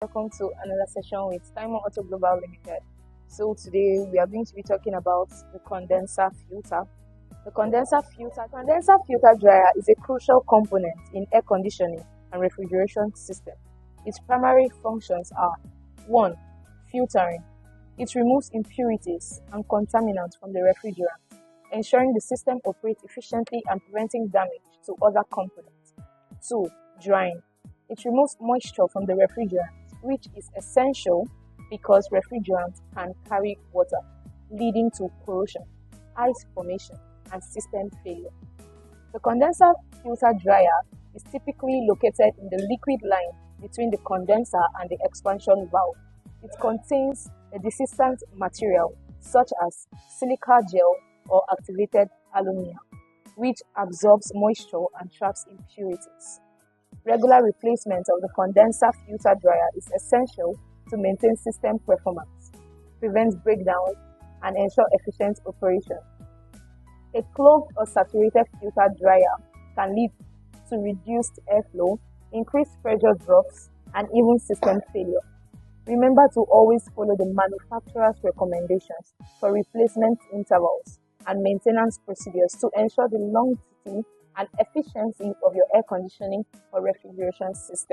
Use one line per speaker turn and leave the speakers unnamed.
Welcome to another session with Time Auto Global Limited. So today we are going to be talking about the condenser filter. The condenser filter dryer is a crucial component in air conditioning and refrigeration system. Its primary functions are 1. Filtering. It removes impurities and contaminants from the refrigerant, ensuring the system operates efficiently and preventing damage to other components. 2. Drying. It removes moisture from the refrigerant, which is essential because refrigerants can carry water, leading to corrosion, ice formation, and system failure. The condenser filter dryer is typically located in the liquid line between the condenser and the expansion valve. It contains a desistant material such as silica gel or activated aluminum, which absorbs moisture and traps impurities. Regular replacement of the condenser filter dryer is essential to maintain system performance, prevent breakdowns, and ensure efficient operation. A clogged or saturated filter dryer can lead to reduced airflow, increased pressure drops, and even system failure. Remember to always follow the manufacturer's recommendations for replacement intervals and maintenance procedures to ensure the longevity and efficiency of your air conditioning or refrigeration system.